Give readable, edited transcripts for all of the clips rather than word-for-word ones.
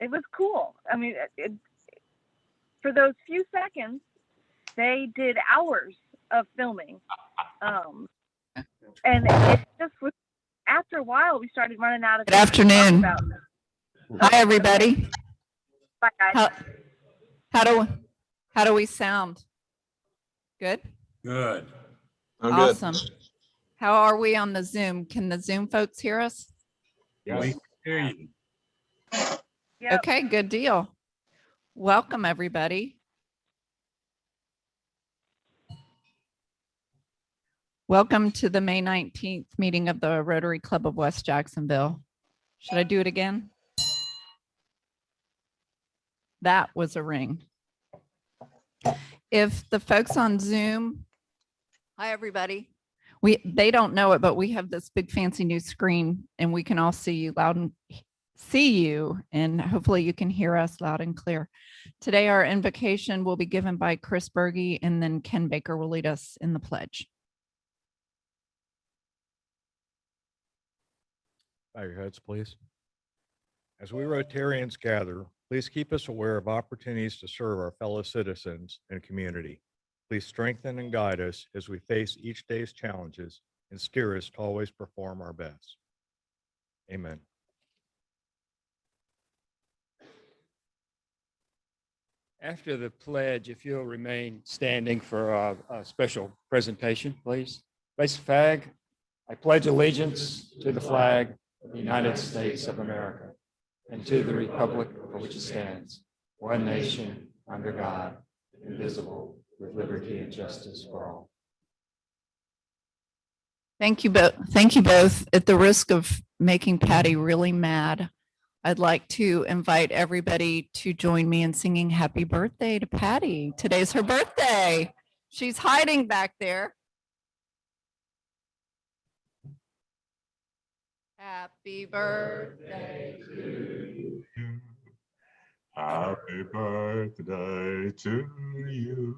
it was cool. I mean, for those few seconds, they did hours of filming. And it just was, after a while, we started running out of Good afternoon. Hi, Oh, everybody. bye, guys. How do we sound? Good? Good. Awesome. How are we on the Zoom? Can the Zoom folks hear us? Yes. We can hear you. Yep. Okay, good deal. Welcome, everybody. Welcome to the May 19th meeting of the Rotary Club of West Jacksonville. Should I do it again? That was a ring. If the folks on Zoom, hi everybody. They don't know it, but we have this big fancy new screen and we can all see you and hopefully you can hear us loud and clear. Today our invocation will be given by Chris Berge and then Ken Baker will lead us in the pledge. Bow your heads, please. As we Rotarians gather, please keep us aware of opportunities to serve our fellow citizens and community. Please strengthen and guide us as we face each day's challenges and steer us to always perform our best. Amen. After the pledge, if you'll remain standing for a special presentation, please. Raise the flag. I pledge allegiance to the flag of the United States of America and to the republic for which it stands, one nation under God, indivisible, with liberty and justice for all. Thank you both. Thank you both. At the risk of making Patty really mad, I'd like to invite everybody to join me in singing happy birthday to Patty. Today's her birthday. She's hiding back there. Happy birthday to you. Happy birthday to you.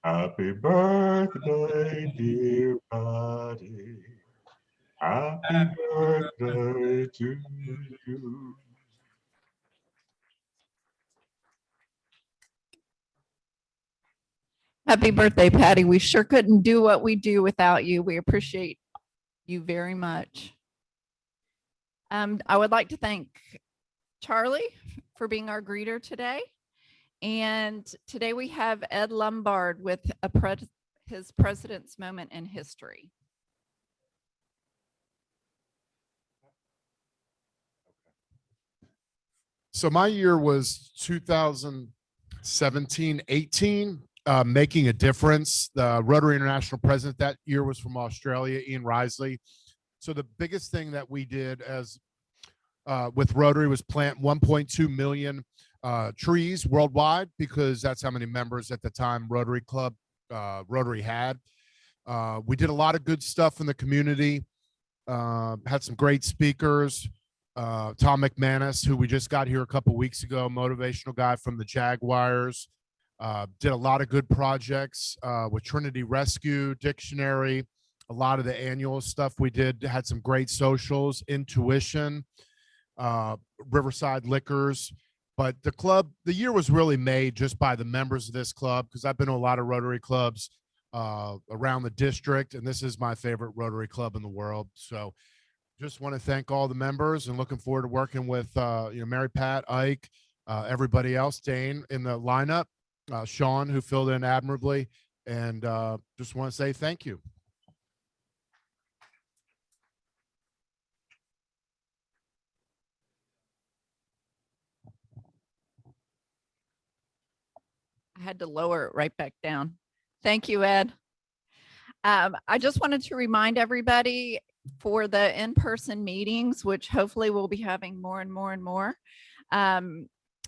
Happy birthday, dear Patty. Happy birthday to you. Happy birthday, Patty. We sure couldn't do what we do without you. We appreciate you very much. I would like to thank Charlie for being our greeter today. And today we have Ed Lombard with his President's Moment in History. So my year was 2017-18, making a difference. The Rotary International president that year was from Australia, Ian Risley. So the biggest thing that we did as with Rotary was plant 1.2 million trees worldwide, because that's how many members at the time Rotary had. We did a lot of good stuff in the community, had some great speakers. Tom McManus, who we just got here a couple weeks ago, motivational guy from the Jaguars, did a lot of good projects with Trinity Rescue Dictionary, a lot of the annual stuff we did, had some great socials, Intuition, Riverside Liquors. But the year was really made just by the members of this club, because I've been to a lot of Rotary clubs around the district, and this is my favorite Rotary club in the world. So just want to thank all the members and looking forward to working with Mary Pat, Ike, everybody else, Dane in the lineup, Sean, who filled in admirably, and just want to say thank you. I had to lower it right back down. Thank you, Ed. I just wanted to remind everybody for the in-person meetings, which hopefully we'll be having more and more and more.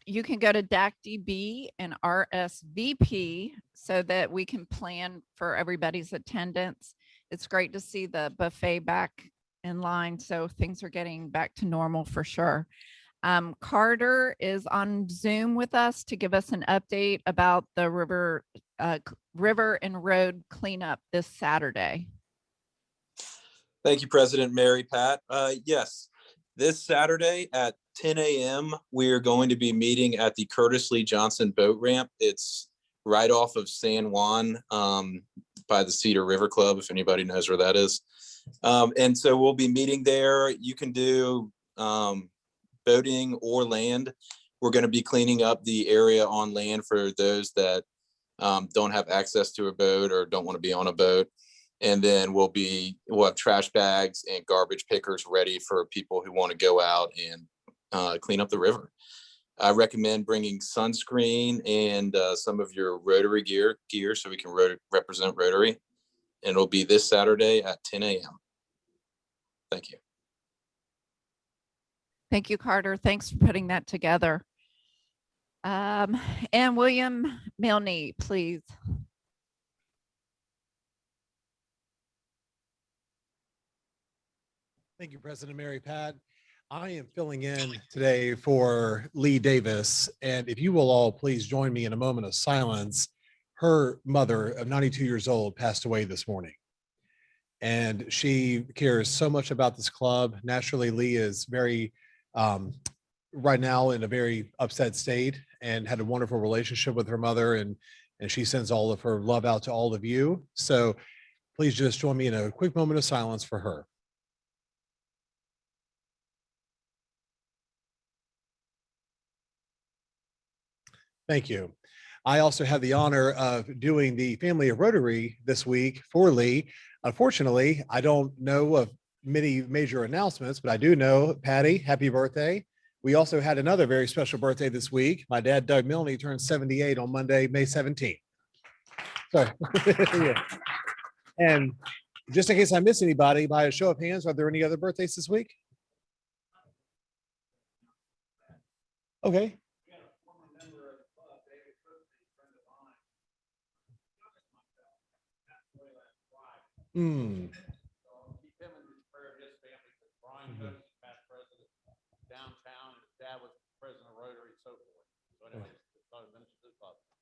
You can go to DACDB and RSVP so that we can plan for everybody's attendance. It's great to see the buffet back in line, so things are getting back to normal for sure. Carter is on Zoom with us to give us an update about the river and road cleanup this Saturday. Thank you, President Mary Pat. Yes, this Saturday at 10 a.m., we're going to be meeting at the Curtis Lee Johnson boat ramp. It's right off of San Juan by the Cedar River Club, if anybody knows where that is. And so we'll be meeting there. You can do boating or land. We're going to be cleaning up the area on land for those that don't have access to a boat or don't want to be on a boat. And then we'll have trash bags and garbage pickers ready for people who want to go out and clean up the river. I recommend bringing sunscreen and some of your Rotary gear so we can represent Rotary. And it'll be this Saturday at 10 a.m. Thank you. Thank you, Carter. Thanks for putting that together. And William Milne, please. Thank you, President Mary Pat. I am filling in today for Lee Davis. And if you will all please join me in a moment of silence. Her mother of 92 years old passed away this morning. And she cares so much about this club. Naturally, Lee is very, right now in a very upset state and had a wonderful relationship with her mother. And she sends all of her love out to all of you. So please just join me in a quick moment of silence for her. Thank you. I also have the honor of doing the Family of Rotary this week for Lee. Unfortunately, I don't know of many major announcements, but I do know, Patty, happy birthday. We also had another very special birthday this week. My dad, Doug Milne, turned 78 on Monday, May 17th. So, yeah. And just in case I miss anybody, by a show of hands, are there any other birthdays this week? Okay. Mm.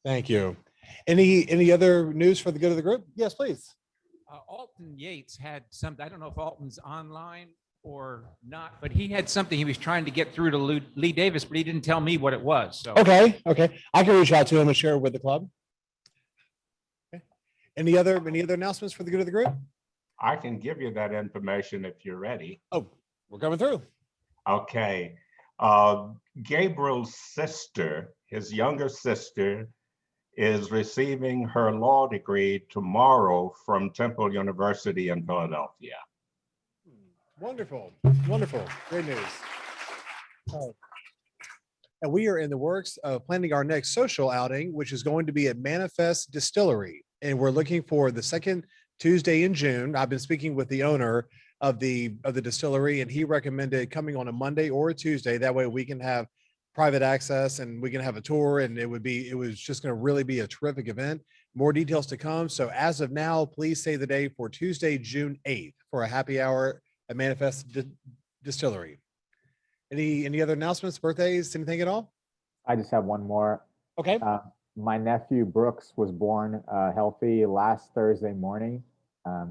Thank you. Any other news for the good of the group? Yes, please. Alton Yates had something. I don't know if Alton's online or not, but he had something he was trying to get through to Lee Davis, but he didn't tell me what it was. So Okay. I can reach out to him and share it with the club. Okay. Any other announcements for the good of the group? I can give you that information if you're ready. Oh, we're coming through. Okay. Gabriel's sister, his younger sister, is receiving her law degree tomorrow from Temple University in Philadelphia. Wonderful. Great news. And we are in the works of planning our next social outing, which is going to be at Manifest Distillery. And we're looking for the second Tuesday in June. I've been speaking with the owner of the distillery, and he recommended coming on a Monday or a Tuesday. That way we can have private access and we can have a tour, and it was just going to really be a terrific event. More details to come. So as of now, please save the day for Tuesday, June 8th for a happy hour at Manifest Distillery. Any other announcements, birthdays, anything at all? I just have one more. Okay. My nephew Brooks was born healthy last Thursday morning.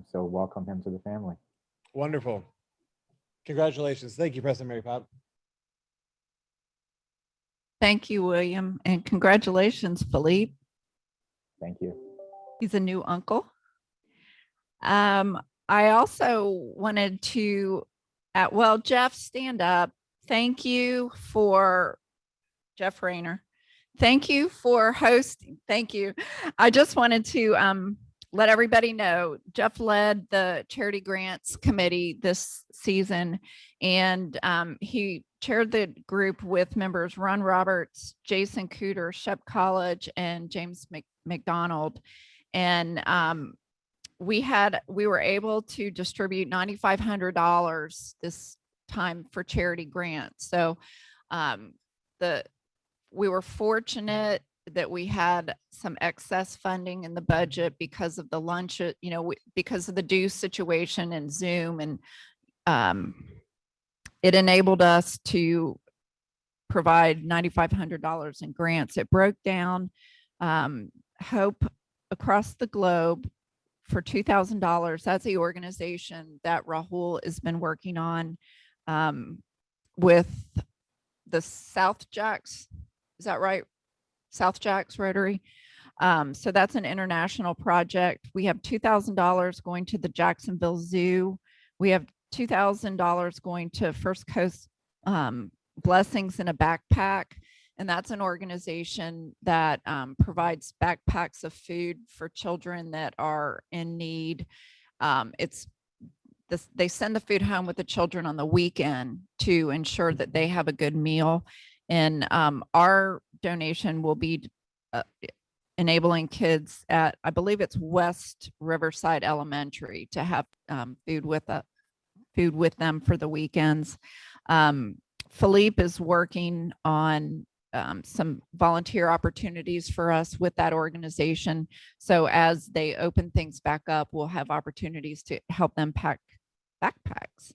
So welcome him to the family. Wonderful. Congratulations. Thank you, President Mary Pat. Thank you, William, and congratulations, Philippe. Thank you. He's a new uncle. I also wanted to, Jeff, stand up. Thank you for, Jeff Rayner. Thank you for hosting. Thank you. I just wanted to let everybody know Jeff led the charity grants committee this season, and he chaired the group with members Ron Roberts, Jason Cooter, Shep College, and James McDonald. And we were able to distribute $9,500 this time for charity grants. So we were fortunate that we had some excess funding in the budget because of the lunch, because of the due situation and Zoom, and it enabled us to provide $9,500 in grants. It broke down Hope Across the Globe for $2,000. That's the organization that Rahul has been working on with the Southjax, is that right? Southjax Rotary. So that's an international project. We have $2,000 going to the Jacksonville Zoo. We have $2,000 going to First Coast Blessings in a Backpack. And that's an organization that provides backpacks of food for children that are in need. They send the food home with the children on the weekend to ensure that they have a good meal. And our donation will be enabling kids at, I believe it's West Riverside Elementary, to have food with them for the weekends. Philippe is working on some volunteer opportunities for us with that organization. So as they open things back up, we'll have opportunities to help them pack backpacks.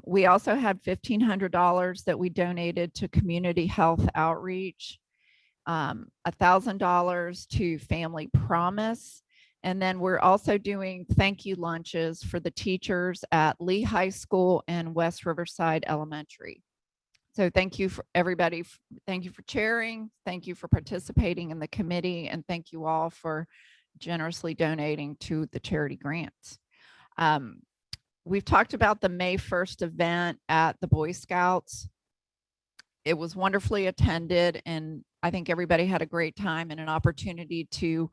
We also had $1,500 that we donated to community health outreach, $1,000 to Family Promise. And then we're also doing thank you lunches for the teachers at Lee High School and West Riverside Elementary. So thank you for everybody. Thank you for chairing. Thank you for participating in the committee. And thank you all for generously donating to the charity grants. We've talked about the May 1st event at the Boy Scouts. It was wonderfully attended, and I think everybody had a great time and an opportunity to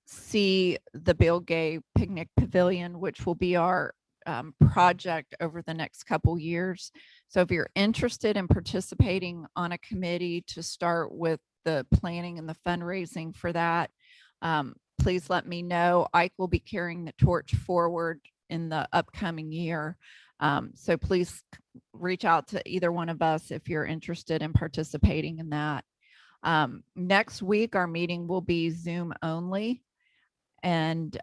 see the Bill Gay Picnic Pavilion, which will be our project over the next couple years. So if you're interested in participating on a committee to start with the planning and the fundraising for that, please let me know. Ike will be carrying the torch forward in the upcoming year. So please reach out to either one of us if you're interested in participating in that. Next week, our meeting will be Zoom only. And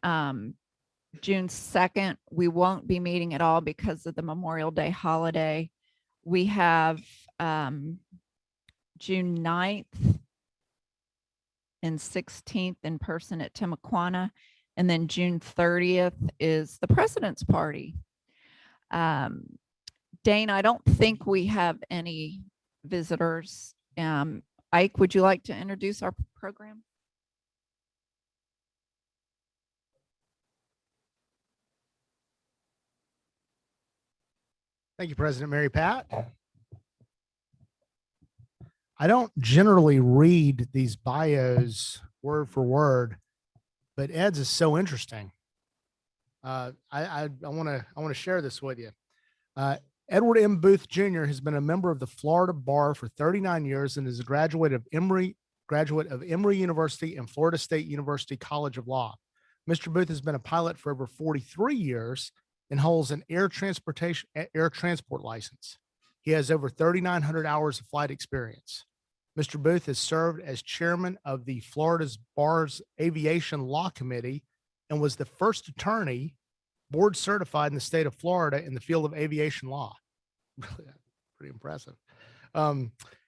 June 2nd, we won't be meeting at all because of the Memorial Day holiday. We have June 9th and 16th in person at Timuquana. And then June 30th is the President's Party. Dane, I don't think we have any visitors. Ike, would you like to introduce our program? Thank you, President Mary Pat. I don't generally read these bios word for word, but Ed's is so interesting. I want to share this with you. Edward M. Booth Jr. has been a member of the Florida Bar for 39 years and is a graduate of Emory University and Florida State University College of Law. Mr. Booth has been a pilot for over 43 years and holds an air transport license. He has over 3,900 hours of flight experience. Mr. Booth has served as chairman of the Florida's Bar's Aviation Law Committee and was the first attorney board certified in the state of Florida in the field of aviation law. Really, pretty impressive.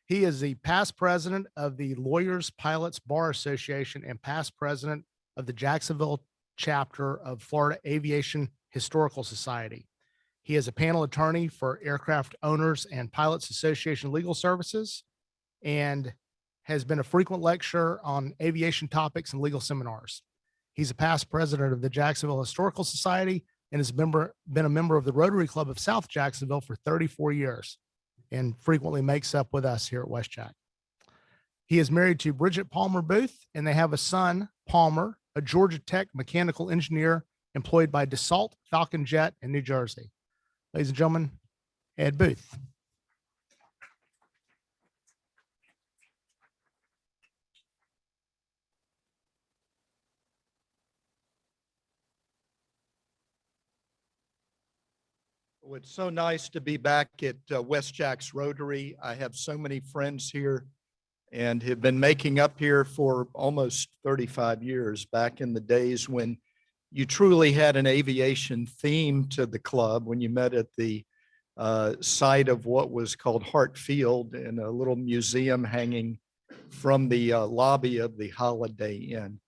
He is the past president of the Lawyers Pilots Bar Association and past president of the Jacksonville chapter of Florida Aviation Historical Society. He is a panel attorney for Aircraft Owners and Pilots Association Legal Services and has been a frequent lecturer on aviation topics and legal seminars. He's a past president of the Jacksonville Historical Society and has been a member of the Rotary Club of South Jacksonville for 34 years and frequently makes up with us here at WestJack. He is married to Bridget Palmer Booth, and they have a son, Palmer, a Georgia Tech mechanical engineer employed by Dassault Falcon Jet in New Jersey. Ladies and gentlemen, Ed Booth. Well, it's so nice to be back at WestJax Rotary. I have so many friends here and have been making up here for almost 35 years, back in the days when you truly had an aviation theme to the club, when you met at the site of what was called Hart Field in a little museum hanging from the lobby of the Holiday Inn.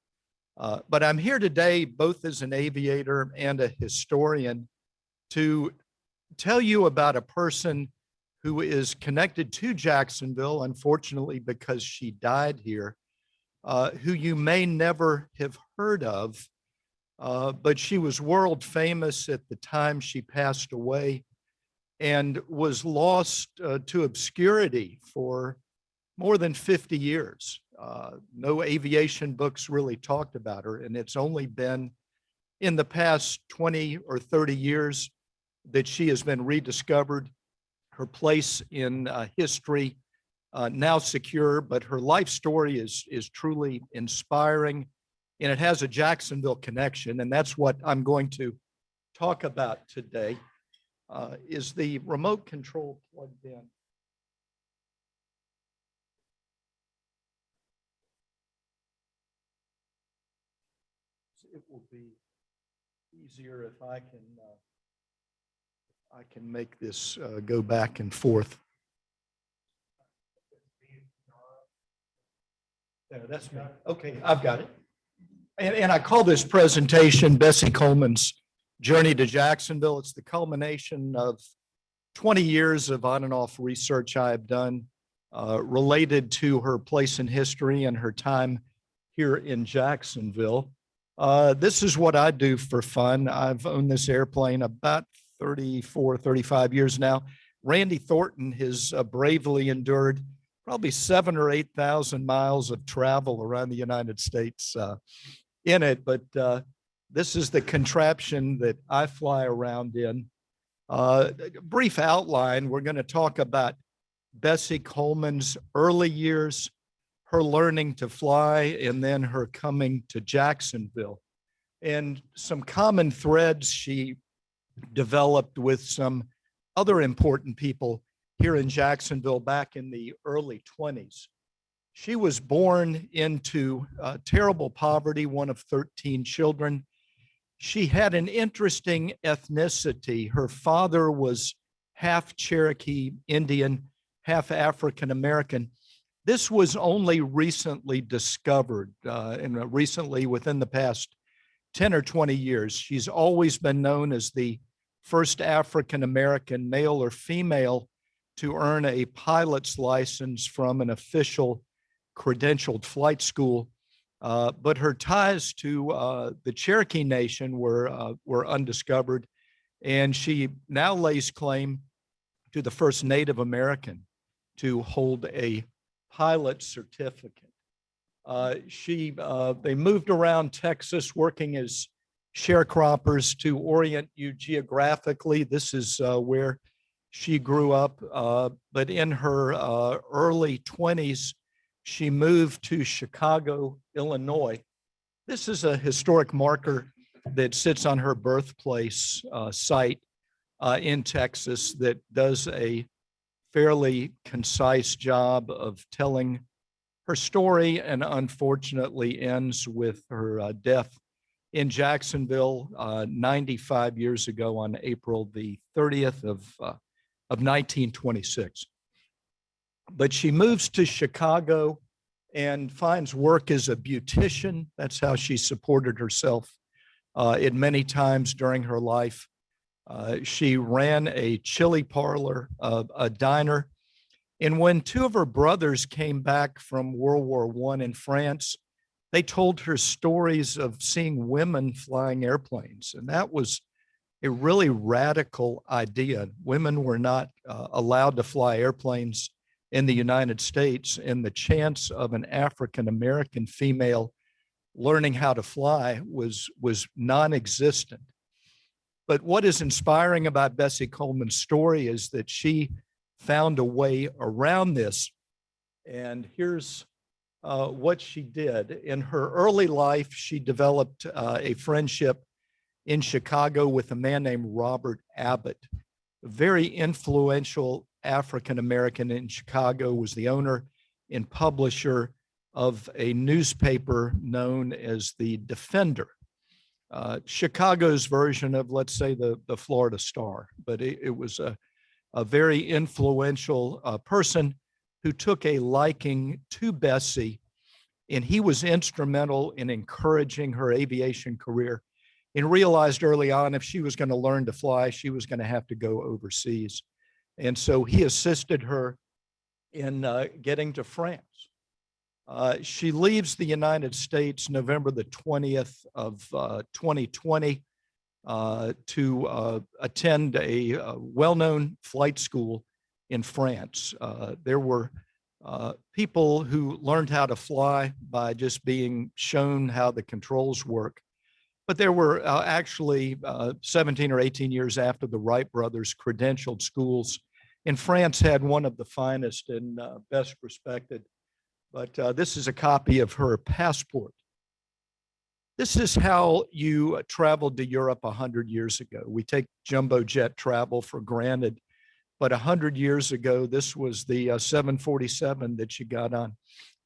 But I'm here today both as an aviator and a historian to tell you about a person who is connected to Jacksonville, unfortunately, because she died here, who you may never have heard of, but she was world famous at the time she passed away and was lost to obscurity for more than 50 years. No aviation books really talked about her, and it's only been in the past 20 or 30 years that she has been rediscovered, her place in history now secure, but her life story is truly inspiring, and it has a Jacksonville connection, and that's what I'm going to talk about today. Is the remote control plugged in? It will be easier if I can make this go back and forth. There, that's me. Okay, I've got it. And I call this presentation Bessie Coleman's Journey to Jacksonville. It's the culmination of 20 years of on and off research I have done related to her place in history and her time here in Jacksonville. This is what I do for fun. I've owned this airplane about 34, 35 years now. Randy Thornton has bravely endured probably 7,000 or 8,000 miles of travel around the United States in it. But this is the contraption that I fly around in. Brief outline, we're going to talk about Bessie Coleman's early years, her learning to fly, and then her coming to Jacksonville. And some common threads she developed with some other important people here in Jacksonville back in the early 20s. She was born into terrible poverty, one of 13 children. She had an interesting ethnicity. Her father was half Cherokee Indian, half African American. This was only recently discovered, and recently within the past 10 or 20 years. She's always been known as the first African American, male or female, to earn a pilot's license from an official credentialed flight school. But her ties to the Cherokee Nation were undiscovered, and she now lays claim to the first Native American to hold a pilot certificate. They moved around Texas working as sharecroppers to orient you geographically. This is where she grew up, but in her early 20s, she moved to Chicago, Illinois. This is a historic marker that sits on her birthplace site in Texas that does a fairly concise job of telling her story, and unfortunately ends with her death in Jacksonville 95 years ago on April the 30th of 1926. But she moves to Chicago and finds work as a beautician. That's how she supported herself at many times during her life. She ran a chili parlor, a diner. And when two of her brothers came back from World War I in France, they told her stories of seeing women flying airplanes. And that was a really radical idea. Women were not allowed to fly airplanes in the United States, and the chance of an African-American female learning how to fly was non-existent. But what is inspiring about Bessie Coleman's story is that she found a way around this. And here's what she did. In her early life, she developed a friendship in Chicago with a man named Robert Abbott, a very influential African-American in Chicago, was the owner and publisher of a newspaper known as the Defender. Chicago's version of, let's say, the Florida Star, but it was a very influential person who took a liking to Bessie, and he was instrumental in encouraging her aviation career, and realized early on if she was going to learn to fly, she was going to have to go overseas. And so he assisted her in getting to France. She leaves the United States November the 20th of 2020 to attend a well-known flight school in France. There were people who learned how to fly by just being shown how the controls work. But there were actually 17 or 18 years after the Wright brothers, credentialed schools in France had one of the finest and best respected. But this is a copy of her passport. This is how you traveled to Europe 100 years ago. We take jumbo jet travel for granted, but 100 years ago, this was the 747 that you got on.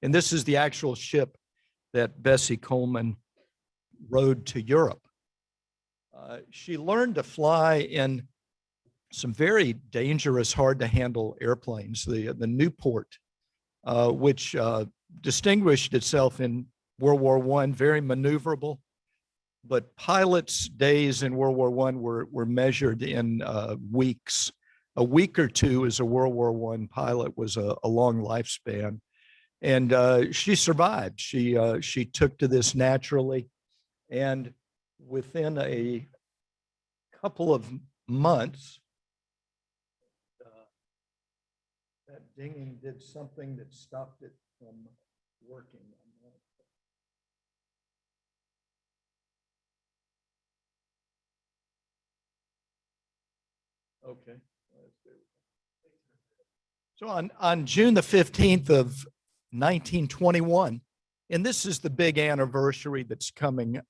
And this is the actual ship that Bessie Coleman rode to Europe. She learned to fly in some very dangerous, hard to handle airplanes, the Newport, which distinguished itself in World War I, very maneuverable, but pilots' days in World War I were measured in weeks. A week or two as a World War I pilot was a long lifespan. And she survived. She took to this naturally. And within a couple of months, that dinging did something that stopped it from working. Okay. So on June the 15th of 1921, and this is the big anniversary that's coming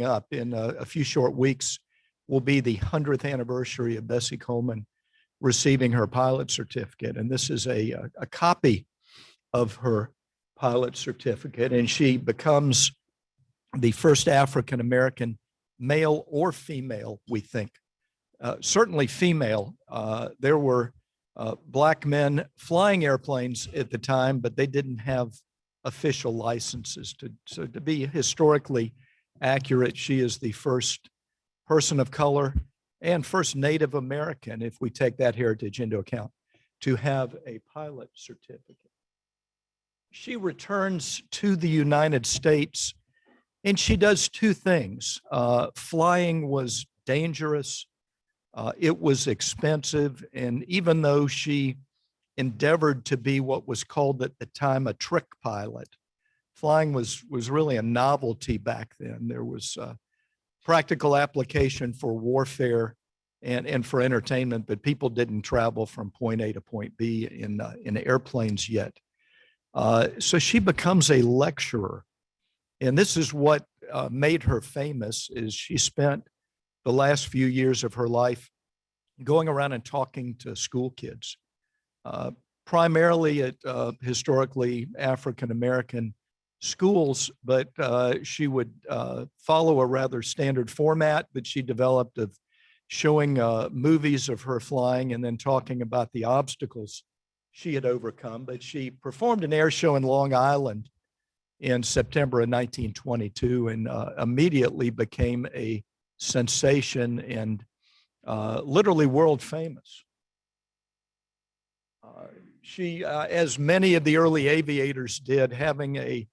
up in a few short weeks, will be the 100th anniversary of Bessie Coleman receiving her pilot certificate. And this is a copy of her pilot certificate. And she becomes the first African-American, male or female, we think, certainly female. There were Black men flying airplanes at the time, but they didn't have official licenses. So to be historically accurate, she is the first person of color and first Native American, if we take that heritage into account, to have a pilot certificate. She returns to the United States and she does two things. Flying was dangerous. It was expensive. And even though she endeavored to be what was called at the time a trick pilot, flying was really a novelty back then. There was practical application for warfare and for entertainment, but people didn't travel from point A to point B in airplanes yet. So she becomes a lecturer. And this is what made her famous, is she spent the last few years of her life going around and talking to school kids, primarily at historically African-American schools, but she would follow a rather standard format that she developed of showing movies of her flying and then talking about the obstacles she had overcome. But she performed an air show in Long Island in September of 1922 and immediately became a sensation and literally world famous. She, as many of the early aviators did, having a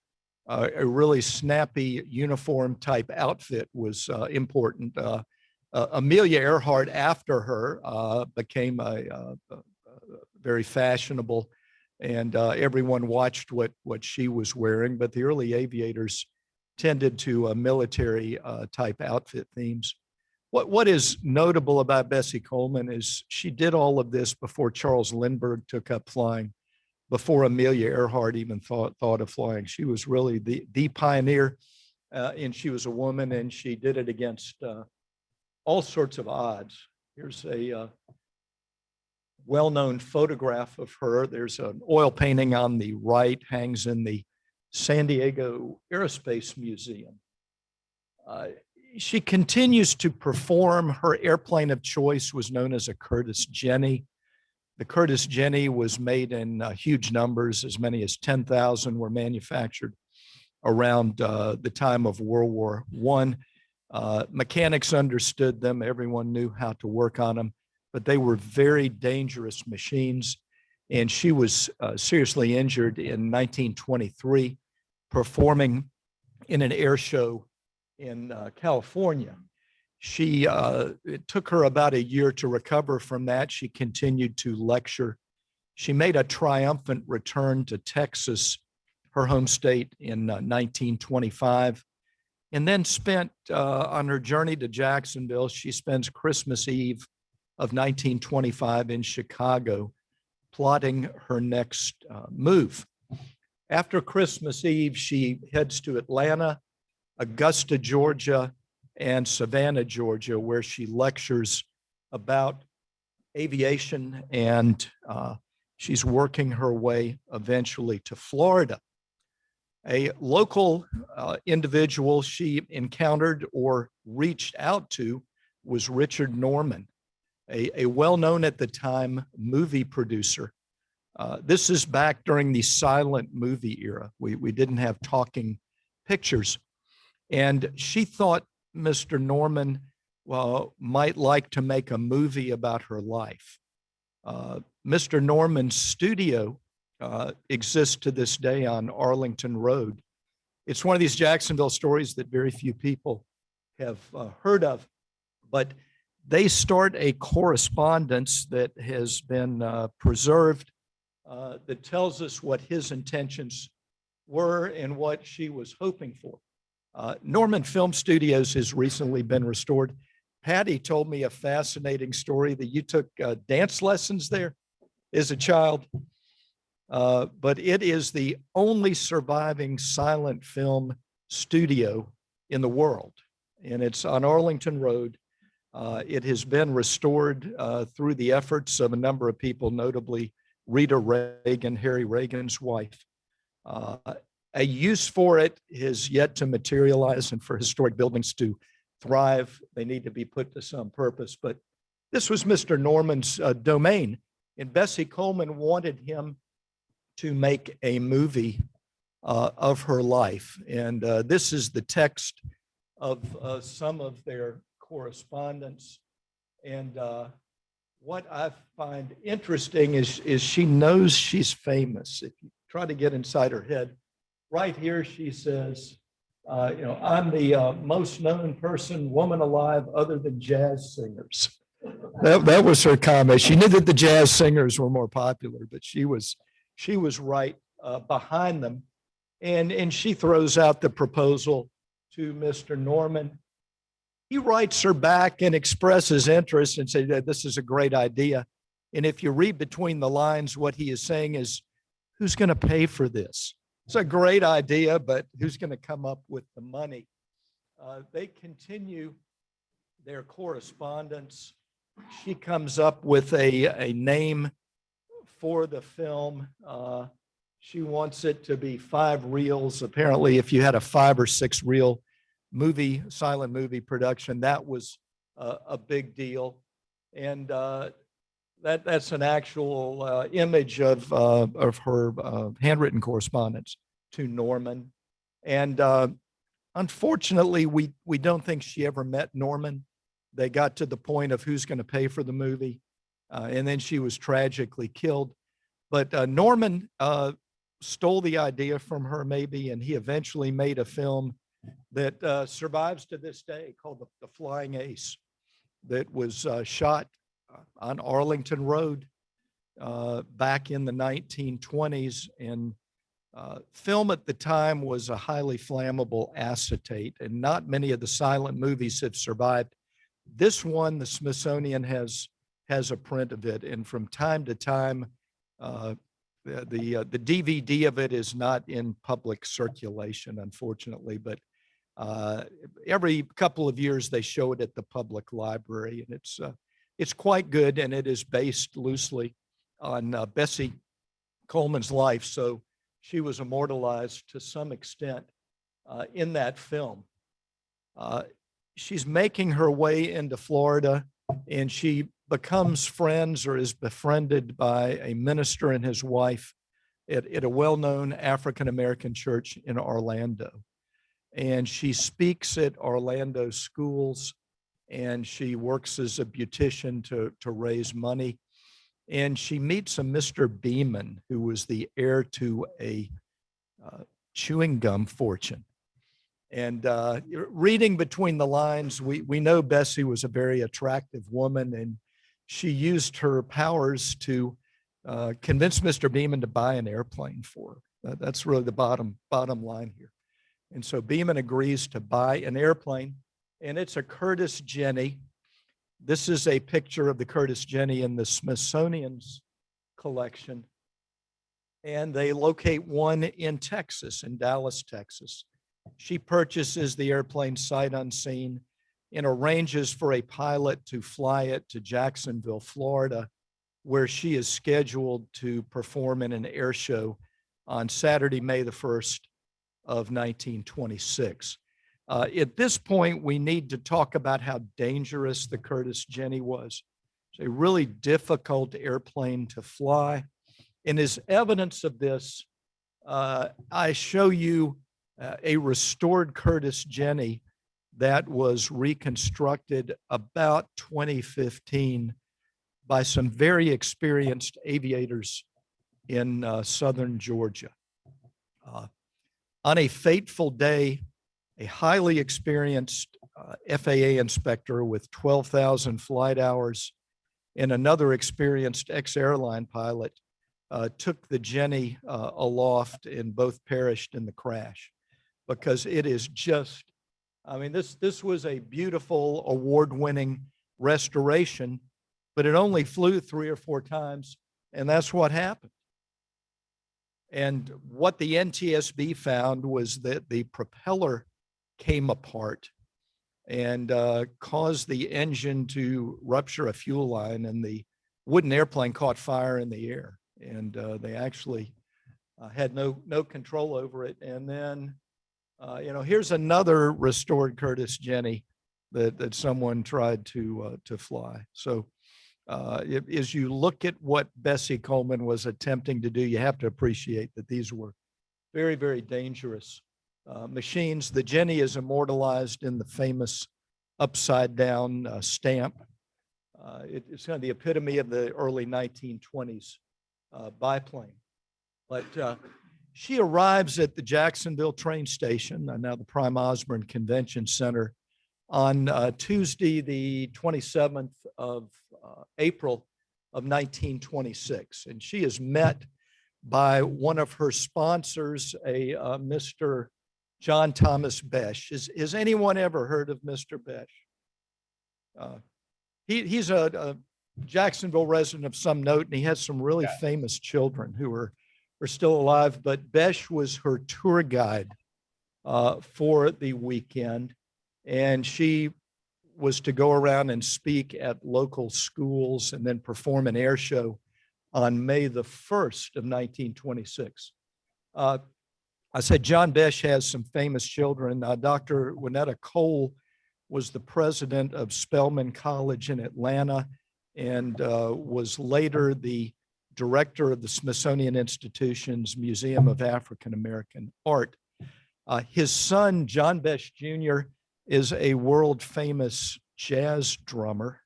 really snappy uniform type outfit was important. Amelia Earhart, after her, became a very fashionable, and everyone watched what she was wearing. But the early aviators tended to military type outfit themes. What is notable about Bessie Coleman is she did all of this before Charles Lindbergh took up flying, before Amelia Earhart even thought of flying. She was really the pioneer, and she was a woman, and she did it against all sorts of odds. Here's a well-known photograph of her. There's an oil painting on the right, hangs in the San Diego Aerospace Museum. She continues to perform. Her airplane of choice was known as a Curtiss Jenny. The Curtiss Jenny was made in huge numbers. As many as 10,000 were manufactured around the time of World War I. Mechanics understood them. Everyone knew how to work on them. but they were very dangerous machines. And she was seriously injured in 1923 performing in an air show in California. It took her about a year to recover from that. She continued to lecture. She made a triumphant return to Texas, her home state, in 1925, and then spent on her journey to Jacksonville. She spends Christmas Eve of 1925 in Chicago, plotting her next move. After Christmas Eve, she heads to Atlanta, Augusta, Georgia, and Savannah, Georgia, where she lectures about aviation, and she's working her way eventually to Florida. A local individual she encountered or reached out to was Richard Norman, a well-known at the time movie producer. This is back during the silent movie era. We didn't have talking pictures. And she thought Mr. Norman might like to make a movie about her life. Mr. Norman's studio exists to this day on Arlington Road. It's one of these Jacksonville stories that very few people have heard of, but they start a correspondence that has been preserved that tells us what his intentions were and what she was hoping for. Norman Film Studios has recently been restored. Patty told me a fascinating story that you took dance lessons there as a child, but it is the only surviving silent film studio in the world, and it's on Arlington Road. It has been restored through the efforts of a number of people, notably Rita Reagan, Harry Reagan's wife. A use for it is yet to materialize, and for historic buildings to thrive, they need to be put to some purpose. But this was Mr. Norman's domain, and Bessie Coleman wanted him to make a movie of her life. And this is the text of some of their correspondence. And what I find interesting is she knows she's famous. If you try to get inside her head, right here she says, I'm the most known woman alive other than jazz singers. That was her comment. She knew that the jazz singers were more popular, but she was right behind them. And she throws out the proposal to Mr. Norman. He writes her back and expresses interest and says that this is a great idea. And if you read between the lines, what he is saying is, who's going to pay for this? It's a great idea, but who's going to come up with the money? They continue their correspondence. She comes up with a name for the film. She wants it to be 5 reels. Apparently, if you had a 5 or 6 reel silent movie production, that was a big deal. And that's an actual image of her handwritten correspondence to Norman. And unfortunately, we don't think she ever met Norman. They got to the point of who's going to pay for the movie, and then she was tragically killed. But Norman stole the idea from her, maybe, and he eventually made a film that survives to this day called The Flying Ace, that was shot on Arlington Road back in the 1920s. And film at the time was a highly flammable acetate, and not many of the silent movies have survived. This one, the Smithsonian has a print of it, and from time to time, the DVD of it is not in public circulation, unfortunately, but every couple of years they show it at the public library, and it's quite good, and it is based loosely on Bessie Coleman's life, so she was immortalized to some extent in that film. She's making her way into Florida, and she becomes friends or is befriended by a minister and his wife at a well-known African-American church in Orlando. And she speaks at Orlando schools and she works as a beautician to raise money. And she meets a Mr. Beeman, who was the heir to a chewing gum fortune. And reading between the lines, we know Bessie was a very attractive woman, and she used her powers to convince Mr. Beeman to buy an airplane for her. That's really the bottom line here. And so Beeman agrees to buy an airplane, and it's a Curtiss Jenny. This is a picture of the Curtiss Jenny in the Smithsonian's collection. And they locate one in Texas, in Dallas, Texas. She purchases the airplane sight unseen and arranges for a pilot to fly it to Jacksonville, Florida, where she is scheduled to perform in an air show on Saturday, May the 1st of 1926. At this point, we need to talk about how dangerous the Curtiss Jenny was. It's a really difficult airplane to fly. And as evidence of this, I show you a restored Curtiss Jenny that was reconstructed about 2015 by some very experienced aviators in southern Georgia. On a fateful day, a highly experienced FAA inspector with 12,000 flight hours and another experienced ex-airline pilot took the Jenny aloft, and both perished in the crash, because it is just, I mean, this was a beautiful award-winning restoration, but it only flew 3 or 4 times, and that's what happened. And what the NTSB found was that the propeller came apart and caused the engine to rupture a fuel line, and the wooden airplane caught fire in the air, and they actually had no control over it. And then, here's another restored Curtiss Jenny that someone tried to fly. So as you look at what Bessie Coleman was attempting to do, you have to appreciate that these were very, very dangerous machines. The Jenny is immortalized in the famous upside down stamp. It's kind of the epitome of the early 1920s biplane. But she arrives at the Jacksonville train station, now the Prime Osborne Convention Center, on Tuesday, the 27th of April of 1926. And she is met by one of her sponsors, a Mr. John Thomas Besh. Has anyone ever heard of Mr. Besh? He's a Jacksonville resident of some note, and he has some really famous children who are still alive. But Besh was her tour guide for the weekend, and she was to go around and speak at local schools and then perform an air show on May the 1st of 1926. I said John Besh has some famous children. Dr. Winetta Cole was the president of Spelman College in Atlanta, and was later the director of the Smithsonian Institution's Museum of African American Art. His son, John Besh Jr., is a world famous jazz drummer,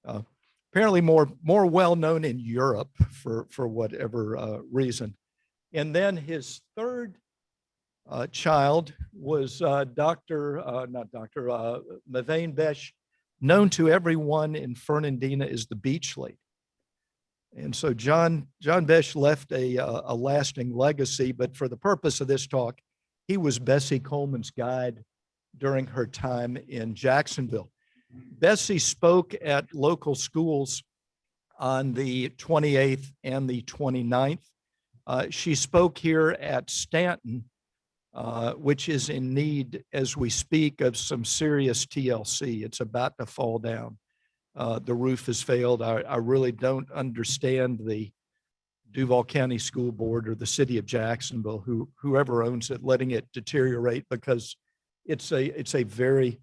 apparently more well known in Europe for whatever reason. And then his third child was Mavane Besh, known to everyone in Fernandina as the Beach Lady. And so John Besh left a lasting legacy, but for the purpose of this talk, he was Bessie Coleman's guide during her time in Jacksonville. Bessie spoke at local schools on the 28th and the 29th. She spoke here at Stanton, which is in need, as we speak, of some serious TLC. It's about to fall down. The roof has failed. I really don't understand the Duval County School Board or the city of Jacksonville, whoever owns it, letting it deteriorate, because it's a very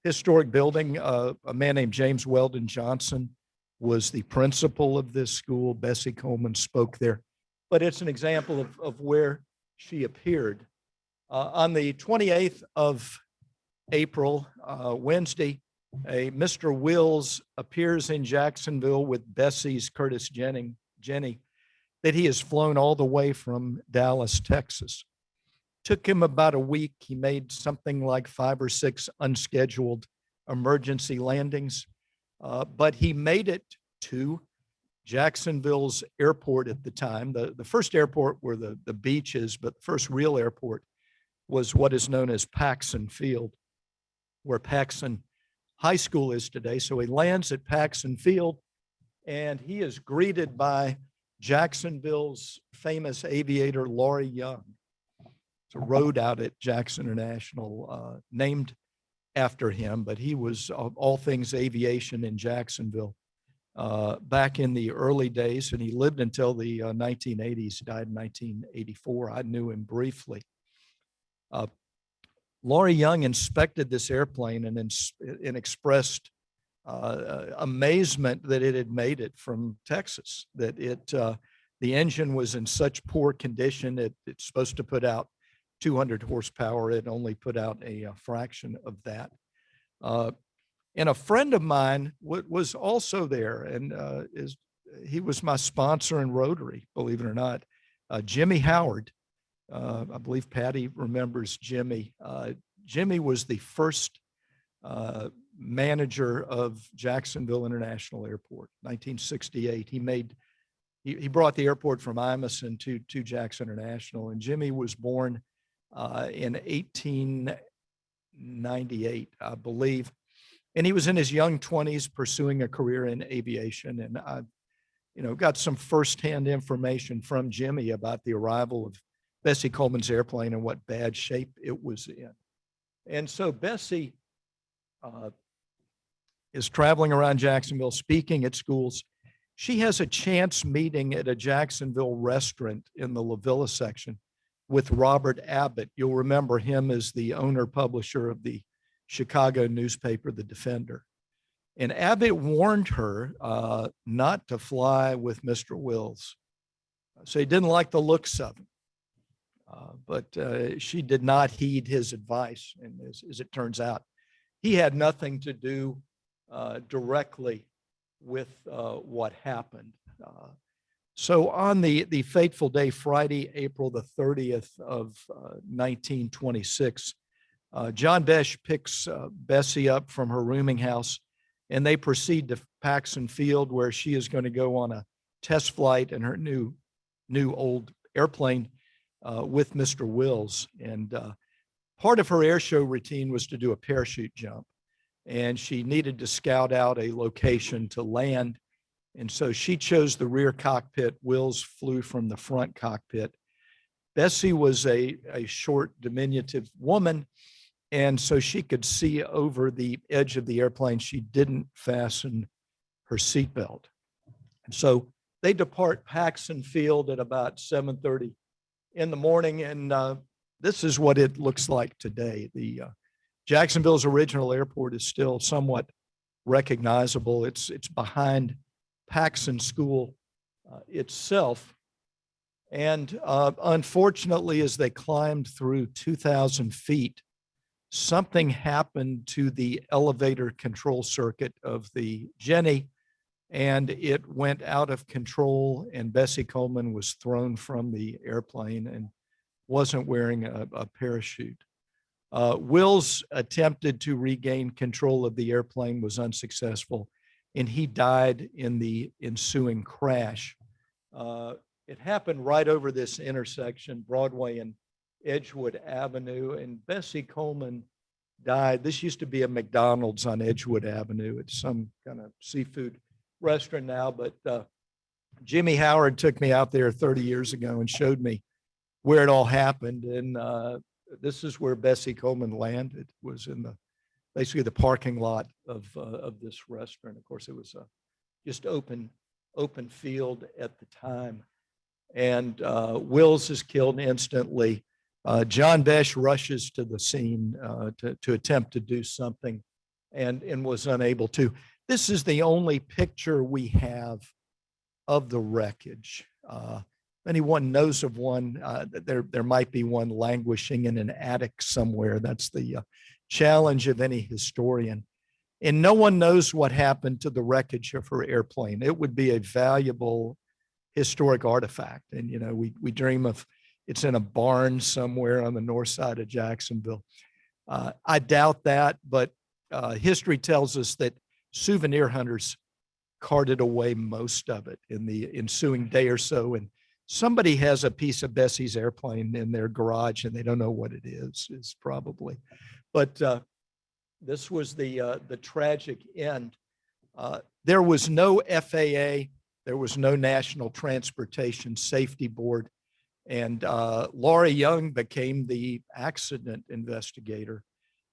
historic building. A man named James Weldon Johnson was the principal of this school. Bessie Coleman spoke there, but it's an example of where she appeared. On the 28th of April, Wednesday, A Mr. Wills appears in Jacksonville with Bessie's Jenny, that he has flown all the way from Dallas, Texas. Took him about a week. He made something like 5 or 6 unscheduled emergency landings, but he made it to Jacksonville's airport at the time. The first airport where the beach is, but the first real airport was what is known as Paxson Field, where Paxson High School is today. So he lands at Paxson Field, and he is greeted by Jacksonville's famous aviator, Laurie Young. It's a road out at Jackson International named after him, but he was all things aviation in Jacksonville back in the early days, and he lived until the 1980s, died in 1984. I knew him briefly. Laurie Young inspected this airplane and expressed amazement that it had made it from Texas, that the engine was in such poor condition. It's supposed to put out 200 horsepower. It only put out a fraction of that. And a friend of mine was also there, and he was my sponsor in Rotary, believe it or not, Jimmy Howard. I believe Patty remembers Jimmy. Jimmy was the first manager of Jacksonville International Airport, 1968. He brought the airport from Imeson to Jackson International, and Jimmy was born in 1898, I believe. And he was in his young 20s pursuing a career in aviation. And I, got some firsthand information from Jimmy about the arrival of Bessie Coleman's airplane and what bad shape it was in. And so Bessie is traveling around Jacksonville, speaking at schools. She has a chance meeting at a Jacksonville restaurant in the La Villa section with Robert Abbott. You'll remember him as the owner publisher of the Chicago newspaper, The Defender. And Abbott warned her not to fly with Mr. Wills. So he didn't like the looks of him. But she did not heed his advice. And as it turns out, he had nothing to do directly with what happened. So on the fateful day, Friday, April the 30th of 1926, John Besh picks Bessie up from her rooming house, and they proceed to Paxson Field, where she is going to go on a test flight in her new old airplane with Mr. Wills. And part of her air show routine was to do a parachute jump, and she needed to scout out a location to land. And so she chose the rear cockpit. Wills flew from the front cockpit. Bessie was a short, diminutive woman, and so she could see over the edge of the airplane. She didn't fasten her seatbelt. And so they depart Paxson Field at about 7:30 in the morning, and this is what it looks like today. The Jacksonville's original airport is still somewhat recognizable. It's behind Paxson School itself. And unfortunately, as they climbed through 2,000 feet, something happened to the elevator control circuit of the Jenny, and it went out of control, and Bessie Coleman was thrown from the airplane and wasn't wearing a parachute. Wills attempted to regain control of the airplane, was unsuccessful, and he died in the ensuing crash. It happened right over this intersection, Broadway and Edgewood Avenue, and Bessie Coleman died. This used to be a McDonald's on Edgewood Avenue. It's some kind of seafood restaurant now, but Jimmy Howard took me out there 30 years ago and showed me where it all happened. And this is where Bessie Coleman landed, was in basically the parking lot of this restaurant. Of course, it was just open field at the time. And Wills is killed instantly. John Besh rushes to the scene to attempt to do something and was unable to. This is the only picture we have of the wreckage. Anyone knows of one, there might be one languishing in an attic somewhere. That's the challenge of any historian. And no one knows what happened to the wreckage of her airplane. It would be a valuable historic artifact. And, you know, we dream of it's in a barn somewhere on the north side of Jacksonville. I doubt that, but history tells us that souvenir hunters carted away most of it in the ensuing day or so. And somebody has a piece of Bessie's airplane in their garage and they don't know what it is probably. But this was the tragic end. There was no FAA, there was no National Transportation Safety Board, and Laurie Young became the accident investigator.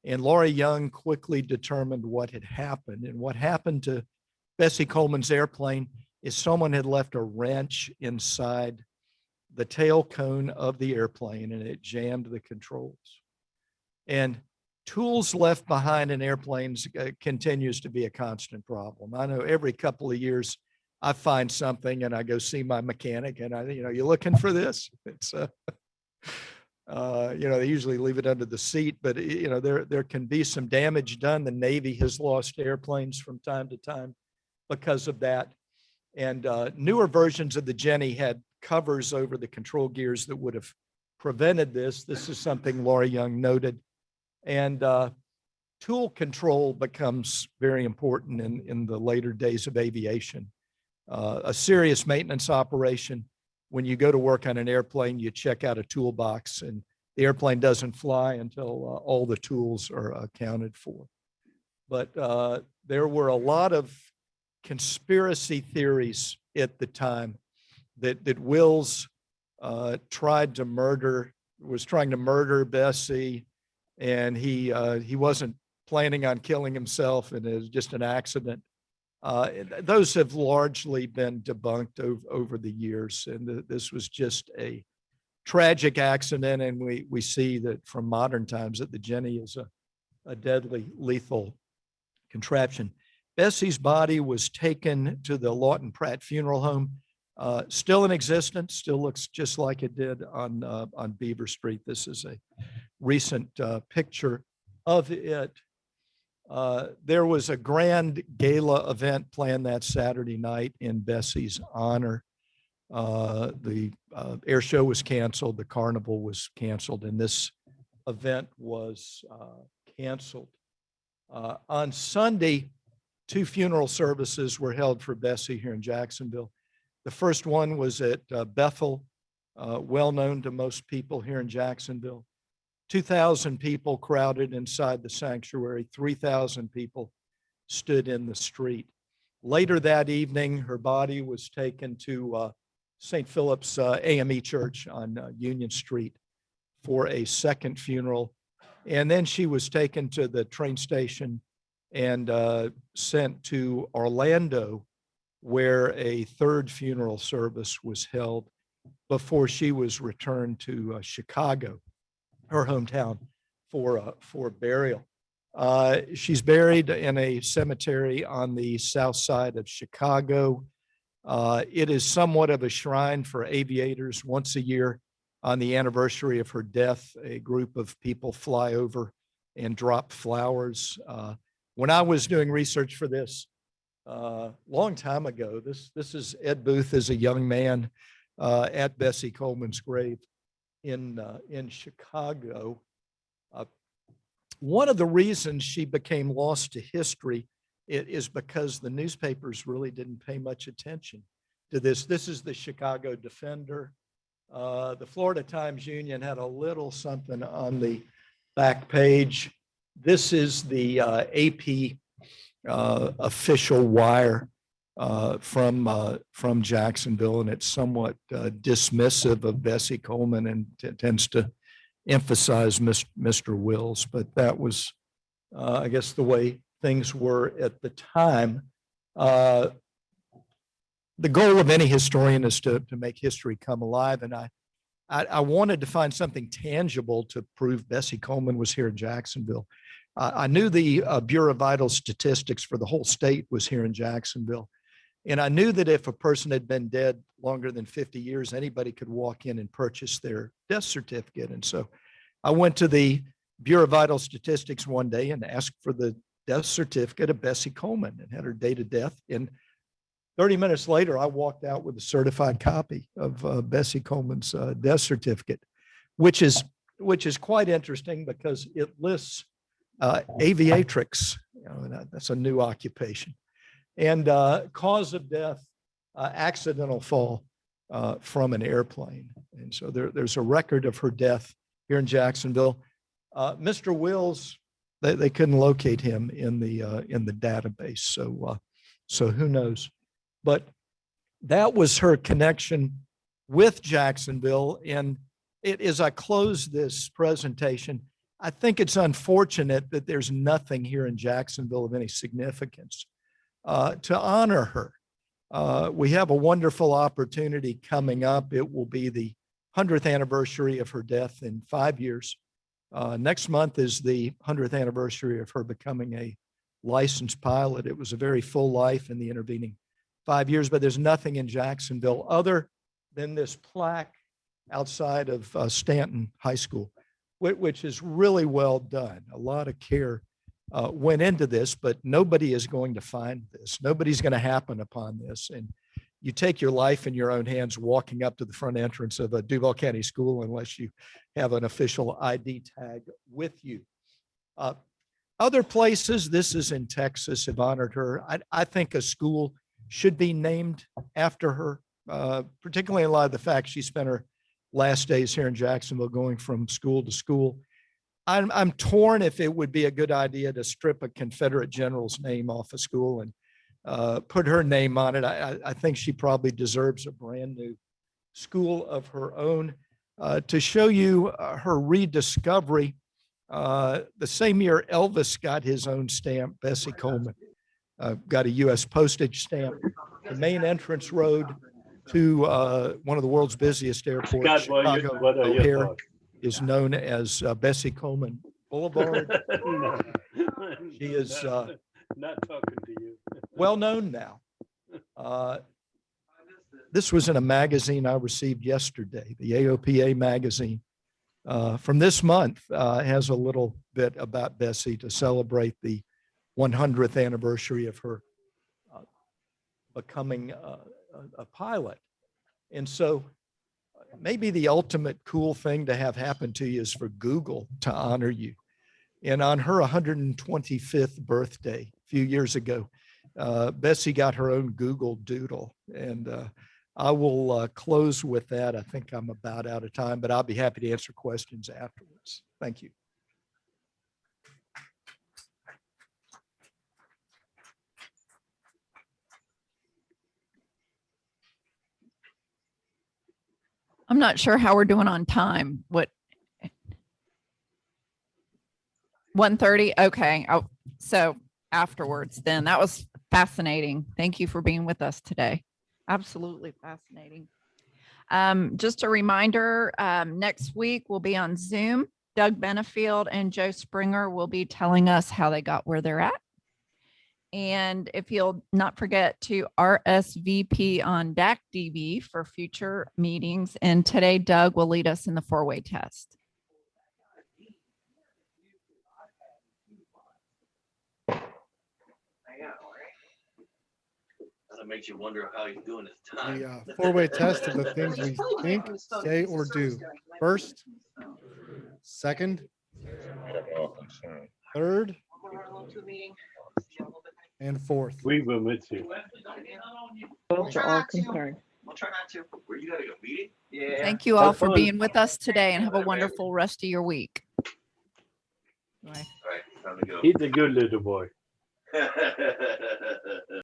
And Laurie Young quickly determined what had happened. And what happened to Bessie Coleman's airplane is someone had left a wrench inside the tail cone of the airplane and it jammed the controls. And tools left behind in airplanes continues to be a constant problem. I know every couple of years I find something and I go see my mechanic and you looking for this? It's, they usually leave it under the seat, but there can be some damage done. The Navy has lost airplanes from time to time because of that. And newer versions of the Jenny had covers over the control gears that would have prevented this. This is something Laurie Young noted. And tool control becomes very important in the later days of aviation. A serious maintenance operation, when you go to work on an airplane, you check out a toolbox and the airplane doesn't fly until all the tools are accounted for. But there were a lot of conspiracy theories at the time that Wills was trying to murder Bessie, and he wasn't planning on killing himself and it was just an accident. Those have largely been debunked over the years, and this was just a tragic accident. And we see that from modern times that the Jenny is a deadly, lethal contraption. Bessie's body was taken to the Lawton Pratt Funeral Home, still in existence, still looks just like it did on Beaver Street. This is a recent picture of it. There was a grand gala event planned that Saturday night in Bessie's honor. The air show was canceled, the carnival was canceled, and this event was canceled. On Sunday, 2 funeral services were held for Bessie here in Jacksonville. The first one was at Bethel, well known to most people here in Jacksonville. 2,000 people crowded inside the sanctuary. 3,000 people stood in the street. Later that evening, her body was taken to St. Philip's AME Church on Union Street for a second funeral. And then she was taken to the train station and sent to Orlando, where a third funeral service was held before she was returned to Chicago, her hometown, for burial. She's buried in a cemetery on the south side of Chicago. It is somewhat of a shrine for aviators. Once a year on the anniversary of her death, a group of people fly over and drop flowers. When I was doing research for this long time ago, this is Ed Booth as a young man at Bessie Coleman's grave in Chicago. One of the reasons she became lost to history is because the newspapers really didn't pay much attention to this. This is the Chicago Defender. The Florida Times-Union had a little something on the back page. This is the AP official wire from Jacksonville, and it's somewhat dismissive of Bessie Coleman and tends to emphasize Mr. Wills, but that was, I guess, the way things were at the time. The goal of any historian is to make history come alive, and I wanted to find something tangible to prove Bessie Coleman was here in Jacksonville. I knew the Bureau of Vital Statistics for the whole state was here in Jacksonville. And I knew that if a person had been dead longer than 50 years, anybody could walk in and purchase their death certificate. And so I went to the Bureau of Vital Statistics one day and asked for the death certificate of Bessie Coleman and had her date of death. And 30 minutes later, I walked out with a certified copy of Bessie Coleman's death certificate, which is quite interesting because it lists aviatrix. That's a new occupation. And cause of death, accidental fall from an airplane. And so there's a record of her death here in Jacksonville. Mr. Wills, they couldn't locate him in the database. So who knows? But that was her connection with Jacksonville. And as I close this presentation, I think it's unfortunate that there's nothing here in Jacksonville of any significance to honor her. We have a wonderful opportunity coming up. It will be the 100th anniversary of her death in 5 years. Next month is the 100th anniversary of her becoming a licensed pilot. It was a very full life in the intervening 5 years, but there's nothing in Jacksonville other than this plaque outside of Stanton High School, which is really well done. A lot of care went into this, but nobody is going to find this. Nobody's going to happen upon this. And you take your life in your own hands walking up to the front entrance of a Duval County school unless you have an official ID tag with you. Other places, this is in Texas, have honored her. I think a school should be named after her, particularly in light of the fact she spent her last days here in Jacksonville going from school to school. I'm torn if it would be a good idea to strip a Confederate general's name off a school and put her name on it. I think she probably deserves a brand new school of her own. To show you her rediscovery, the same year Elvis got his own stamp, Bessie Coleman got a U.S. postage stamp. The main entrance road to one of the world's busiest airports, Chicago O'Hare, is known as Bessie Coleman Boulevard. She is not talking to you. well known now. This was in a magazine I received yesterday, the AOPA magazine. From this month has a little bit about Bessie to celebrate the 100th anniversary of her becoming a pilot. And so maybe the ultimate cool thing to have happen to you is for Google to honor you. And on her 125th birthday, a few years ago, Bessie got her own Google Doodle. And I will close with that. I think I'm about out of time, but I'll be happy to answer questions afterwards. Thank you. I'm not sure how we're doing on time. What? 1:30? Okay. Oh, so afterwards then. That was fascinating. Thank you for being with us today. Absolutely fascinating. Just a reminder, next week we'll be on Zoom. Doug Benefield and Joe Springer will be telling us how they got where they're at. And if you'll not forget to RSVP on DAC DB for future meetings. And today, Doug will lead us in the 4-way test. That makes you wonder how he's doing his time. The 4-way test of the things we think, say, or do. First, second, third, and fourth. We will miss you. Both are all concerned. I'll try not to. Where you gotta go meeting? Yeah. Thank you all for being with us today and have a wonderful rest of your week. Bye. All right, time to go. He's a good little boy.